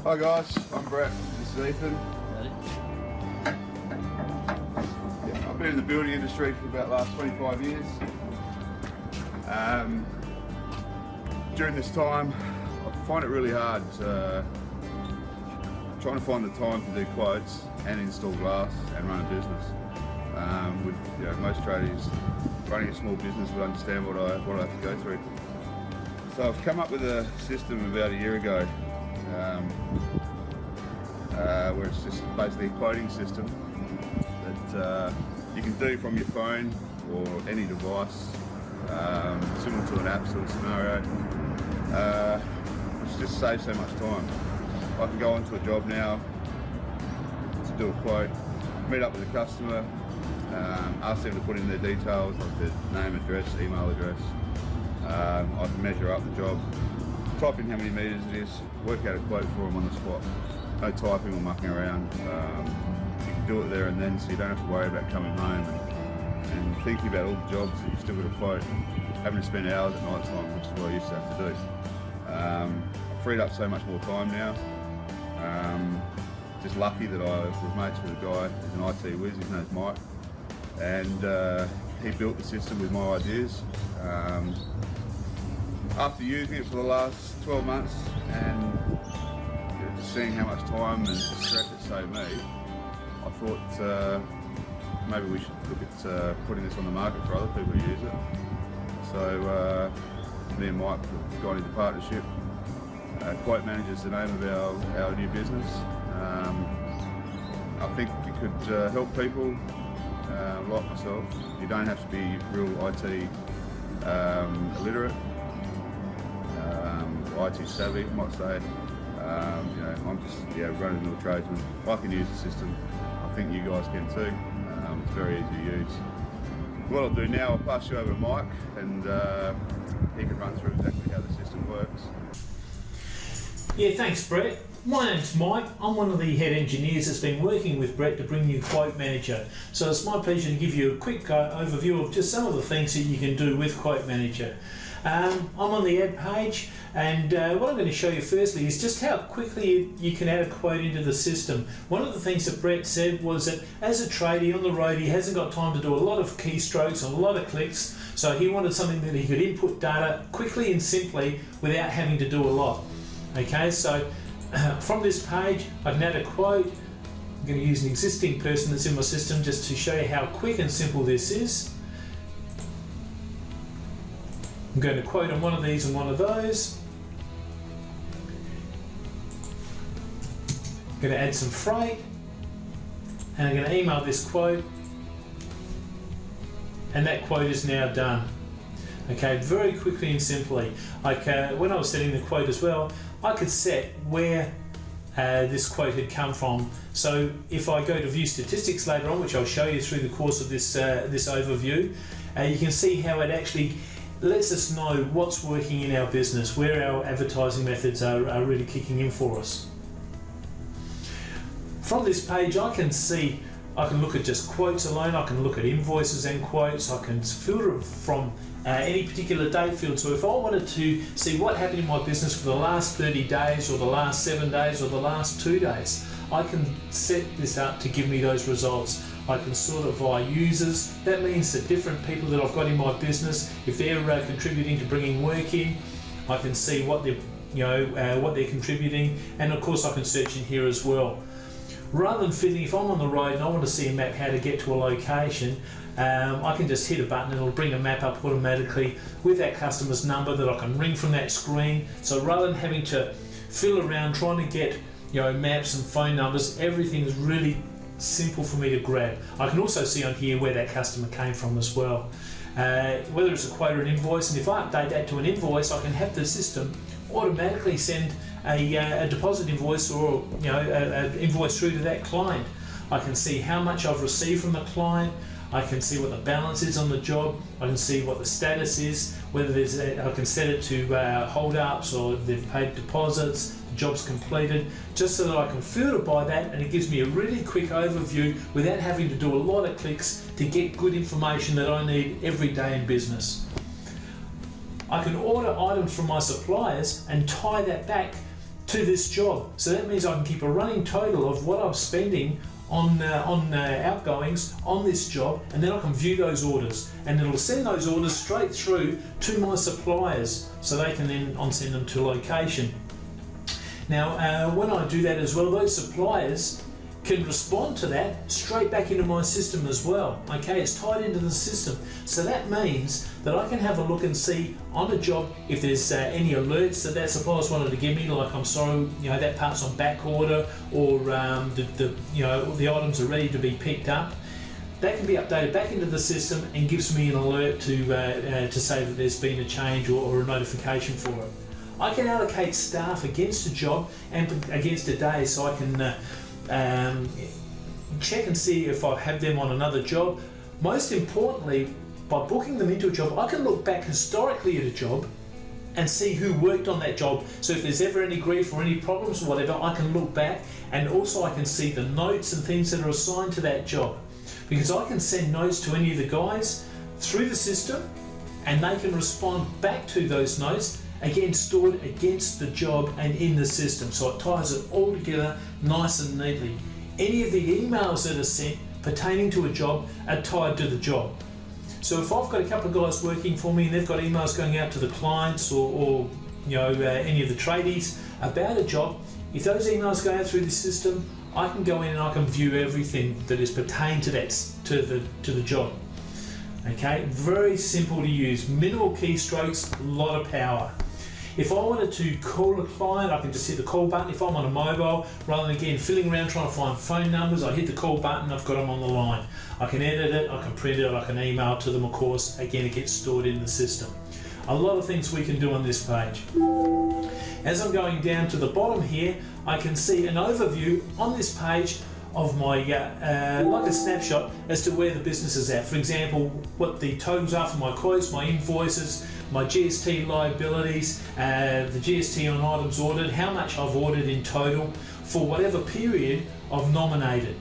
Hi guys, I'm Brett, this is Ethan. Yeah, I've been in the building industry for about the last 25 years. During this time, I find it really hard trying to find the time to do quotes and install glass and run a business. With most tradies running a small business would understand what I have to go through. So I've come up with a system about a year ago where it's just basically a quoting system that you can do from your phone or any device, similar to an app sort of scenario, which just saves so much time. I can go onto a job now to do a quote, meet up with a customer, ask them to put in their details like their name, address, email address. I can measure up the job, type in how many metres it is, work out a quote for them on the spot. No typing or mucking around. You can do it there and then, so you don't have to worry about coming home and thinking about all the jobs that you've still got to quote, having to spend hours at night time, which is what I used to have to do. I've freed up so much more time now. Just lucky that I was mates with a guy who's an IT whiz, his name's Mike, and he built the system with my ideas. After using it for the last 12 months and just seeing how much time and stress it saved me, I thought maybe we should look at putting this on the market for other people to use it. So me and Mike have gone into partnership. Quote Manager is the name of our new business. I think it could help people like myself. You don't have to be real IT illiterate, IT savvy, I might say. I'm just run-of-the-mill tradesman. If I can use the system, I think you guys can too. It's very easy to use. What I'll do now, I'll pass you over to Mike, and he can run through exactly how the system works. Yeah, thanks Brett. My name's Mike. I'm one of the head engineers that's been working with Brett to bring you Quote Manager. So it's my pleasure to give you a quick overview of just some of the things that you can do with Quote Manager. I'm on the ad page, and what I'm going to show you firstly is just how quickly you can add a quote into the system. One of the things that Brett said was that as a tradie on the road, he hasn't got time to do a lot of keystrokes and a lot of clicks, so he wanted something that he could input data quickly and simply without having to do a lot. Okay, so from this page I can add a quote. I'm going to use an existing person that's in my system just to show you how quick and simple this is. I'm going to quote on one of these and one of those. I'm going to add some freight, and I'm going to email this quote, and that quote is now done. Okay, very quickly and simply. Like when I was setting the quote as well, I could set where this quote had come from. So if I go to view statistics later on, which I'll show you through the course of this this overview, you can see how it actually lets us know what's working in our business, where our advertising methods are really kicking in for us. From this page I can look at just quotes alone, I can look at invoices and quotes, I can filter from any particular date field. So if I wanted to see what happened in my business for the last 30 days or the last 7 days or the last 2 days, I can set this up to give me those results. I can sort it via users. That means that different people that I've got in my business, if they're contributing to bringing work in, I can see what they're contributing, and of course I can search in here as well. Rather than filling, if I'm on the road and I want to see a map how to get to a location, I can just hit a button and it'll bring a map up automatically with that customer's number that I can ring from that screen. So rather than having to fill around trying to get maps and phone numbers, everything's really simple for me to grab. I can also see on here where that customer came from as well. Whether it's a quote or an invoice, and if I update that to an invoice, I can have the system automatically send a deposit invoice or an invoice through to that client. I can see how much I've received from the client. I can see what the balance is on the job. I can see what the status is, whether I can set it to hold-ups or they've paid deposits, the job's completed, just so that I can filter by that, and it gives me a really quick overview without having to do a lot of clicks to get good information that I need every day in business. I can order items from my suppliers and tie that back to this job. So that means I can keep a running total of what I'm spending on outgoings on this job, and then I can view those orders, and it'll send those orders straight through to my suppliers so they can then send them to location. Now when I do that as well, those suppliers can respond to that straight back into my system as well. Okay, it's tied into the system, so that means that I can have a look and see on a job if there's any alerts that supplier's wanted to give me, like I'm sorry, that part's on back order, or the items are ready to be picked up. That can be updated back into the system and gives me an alert to say that there's been a change or a notification for it. I can allocate staff against a job and against a day, so I can check and see if I have them on another job. Most importantly, by booking them into a job, I can look back historically at a job and see who worked on that job. So if there's ever any grief or any problems or whatever, I can look back, and also I can see the notes and things that are assigned to that job, because I can send notes to any of the guys through the system and they can respond back to those notes, again stored against the job and in the system, so it ties it all together nice and neatly. Any of the emails that are sent pertaining to a job are tied to the job. So if I've got a couple of guys working for me and they've got emails going out to the clients or any of the tradies about a job, if those emails go out through the system, I can go in and I can view everything that is pertained to that to the job. Okay, very simple to use, minimal keystrokes, a lot of power. If I wanted to call a client, I can just hit the call button. If I'm on a mobile, rather than again filling around trying to find phone numbers, I hit the call button, I've got them on the line. I can edit it, I can print it, I can email to them, of course. Again, it gets stored in the system. A lot of things we can do on this page. As I'm going down to the bottom here, I can see an overview on this page of my, like a snapshot as to where the business is at. For example, what the totals are for my quotes, my invoices, my GST liabilities, the GST on items ordered, how much I've ordered in total for whatever period I've nominated.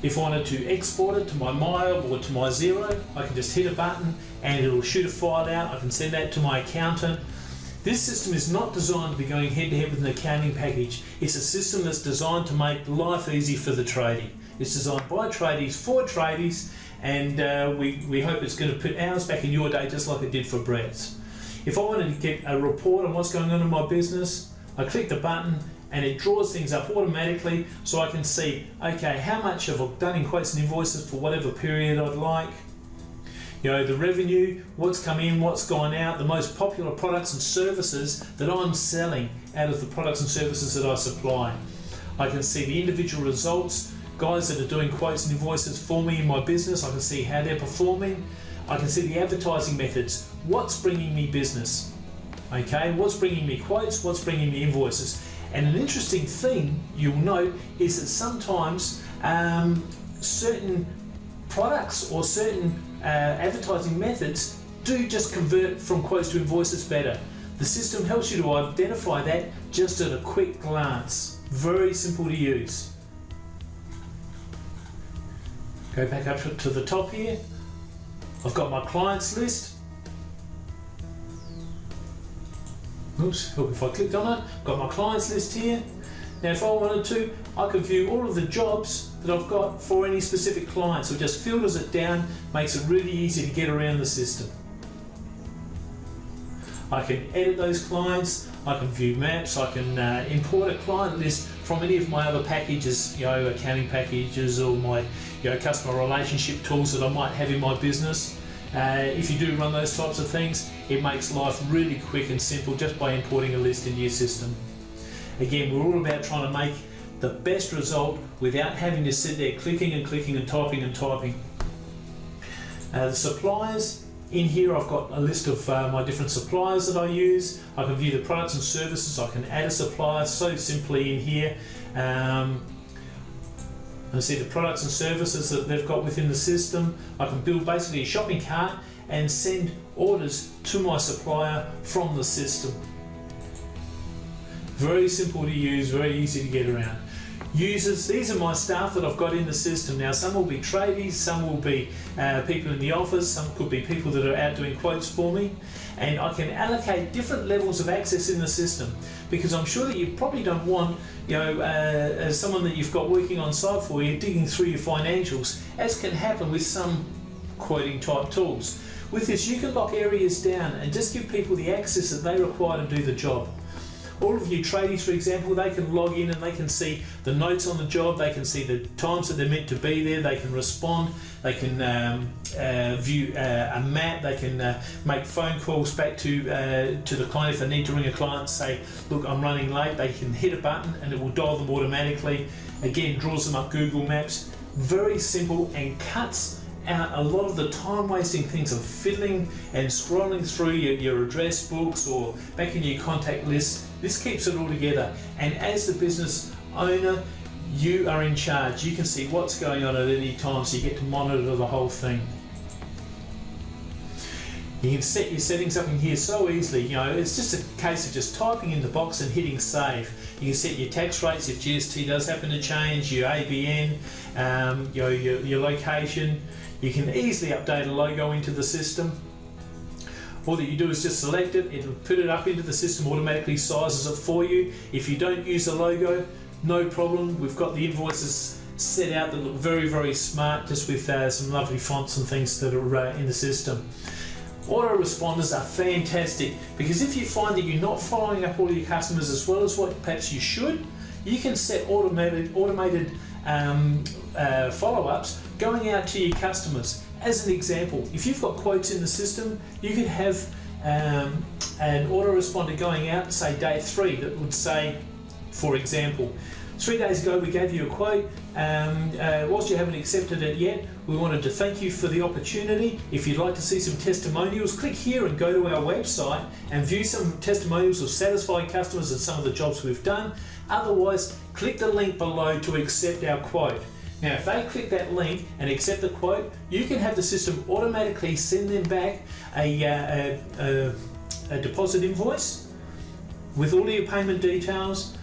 If I wanted to export it to my MyOb or to my Xero, I can just hit a button and it'll shoot a file out. I can send that to my accountant. This system is not designed to be going head to head with an accounting package. It's a system that's designed to make life easy for the tradie. It's designed by tradies for tradies, and we hope it's going to put hours back in your day just like it did for Brett's. If I wanted to get a report on what's going on in my business, I click the button and it draws things up automatically so I can see, okay, how much have I done in quotes and invoices for whatever period I'd like. The revenue, what's come in, what's gone out, the most popular products and services that I'm selling out of the products and services that I supply. I can see the individual results, guys that are doing quotes and invoices for me in my business, I can see how they're performing. I can see the advertising methods, what's bringing me business, okay, what's bringing me quotes, what's bringing me invoices. And an interesting thing you'll note is that sometimes certain products or certain advertising methods do just convert from quotes to invoices better. The system helps you to identify that just at a quick glance. Very simple to use. Go back up to the top here. I've got my clients list. Oops, look, if I clicked on it, I've got my clients list here. Now if I wanted to, I could view all of the jobs that I've got for any specific client. So it just filters it down, makes it really easy to get around the system. I can edit those clients, I can view maps, I can import a client list from any of my other packages, accounting packages or my customer relationship tools that I might have in my business. If you do run those types of things, it makes life really quick and simple just by importing a list into your system. Again, we're all about trying to make the best result without having to sit there clicking and clicking and typing and typing. The suppliers, in here I've got a list of my different suppliers that I use. I can view the products and services, I can add a supplier so simply in here. I see the products and services that they've got within the system. I can build basically a shopping cart and send orders to my supplier from the system. Very simple to use, very easy to get around. users. These are my staff that I've got in the system. Now some will be tradies, some will be people in the office, some could be people that are out doing quotes for me, and I can allocate different levels of access in the system, because I'm sure that you probably don't want, as someone that you've got working on site for you, digging through your financials, as can happen with some quoting type tools. With this, you can lock areas down and just give people the access that they require to do the job. All of you tradies, for example, they can log in and they can see the notes on the job, they can see the times that they're meant to be there, they can respond, they can view a map, they can make phone calls back to the client if they need to ring a client and say, look, I'm running late. They can hit a button and it will dial them automatically. Again, draws them up Google Maps. Very simple and cuts out a lot of the time wasting things of fiddling and scrolling through your address books or back in your contact list. This keeps it all together, and as the business owner, you are in charge. You can see what's going on at any time, so you get to monitor the whole thing. You can set your settings up in here so easily. It's just a case of just typing in the box and hitting save. You can set your tax rates if GST does happen to change, your ABN, your location. You can easily update a logo into the system. All that you do is just select it, it'll put it up into the system, automatically sizes it for you. If you don't use the logo, no problem. We've got the invoices set out that look very, very smart, just with some lovely fonts and things that are in the system. Autoresponders are fantastic, because if you find that you're not following up all your customers as well as what perhaps you should, you can set automated follow-ups going out to your customers. As an example, if you've got quotes in the system, you could have an autoresponder going out, say day 3, that would say, for example, 3 days ago we gave you a quote, whilst you haven't accepted it yet, we wanted to thank you for the opportunity. If you'd like to see some testimonials, click here and go to our website and view some testimonials of satisfied customers at some of the jobs we've done. Otherwise, click the link below to accept our quote. Now, if they click that link and accept the quote, you can have the system automatically send them back a deposit invoice with all of your payment details.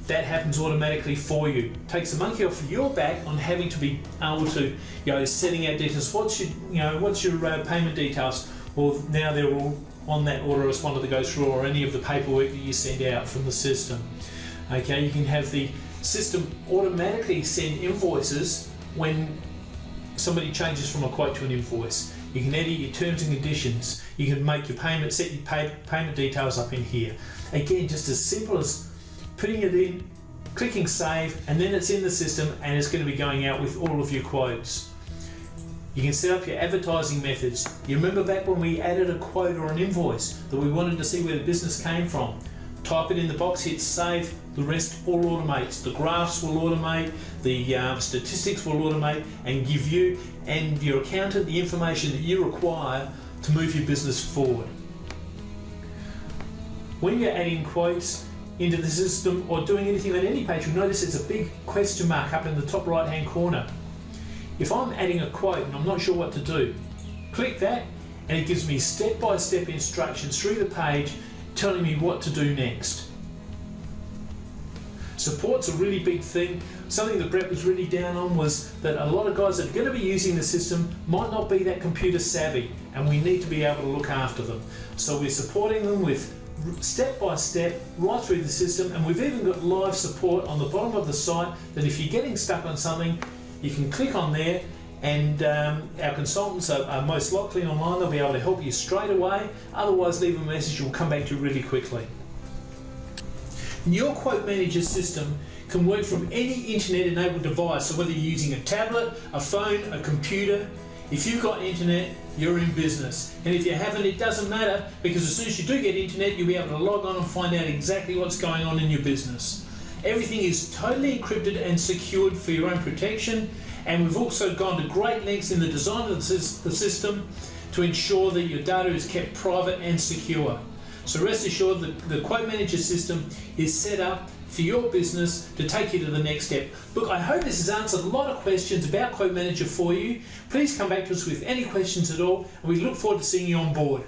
That happens automatically for you. Takes the monkey off your back on having to be able to, setting out details. What's your payment details? Well, now they're all on that autoresponder that goes through, or any of the paperwork that you send out from the system. Okay, you can have the system automatically send invoices when somebody changes from a quote to an invoice. You can edit your terms and conditions. You can make your payment, set your payment details up in here. Again, just as simple as putting it in, clicking save, and then it's in the system and it's going to be going out with all of your quotes. You can set up your advertising methods. You remember back when we added a quote or an invoice that we wanted to see where the business came from? Type it in the box, hit save, the rest all automates. The graphs will automate, the statistics will automate, and give you and your accountant the information that you require to move your business forward. When you're adding quotes into the system or doing anything on any page, you'll notice it's a big question mark up in the top right hand corner. If I'm adding a quote and I'm not sure what to do, click that and it gives me step-by-step instructions through the page telling me what to do next. Support's a really big thing. Something that Brett was really down on was that a lot of guys that are going to be using the system might not be that computer savvy, and we need to be able to look after them. So we're supporting them with step by step right through the system, and we've even got live support on the bottom of the site that if you're getting stuck on something, you can click on there, and our consultants are most likely online. They'll be able to help you straight away. Otherwise, leave a message, we'll come back to you really quickly. Your quote manager system can work from any internet enabled device, so whether you're using a tablet, a phone, a computer. If you've got internet, you're in business. And if you haven't, it doesn't matter, because as soon as you do get internet, you'll be able to log on and find out exactly what's going on in your business. Everything is totally encrypted and secured for your own protection, and we've also gone to great lengths in the design of the system to ensure that your data is kept private and secure. So rest assured that the Quote Manager system is set up for your business to take you to the next step. Look, I hope this has answered a lot of questions about Quote Manager for you. Please come back to us with any questions at all, and we look forward to seeing you on board.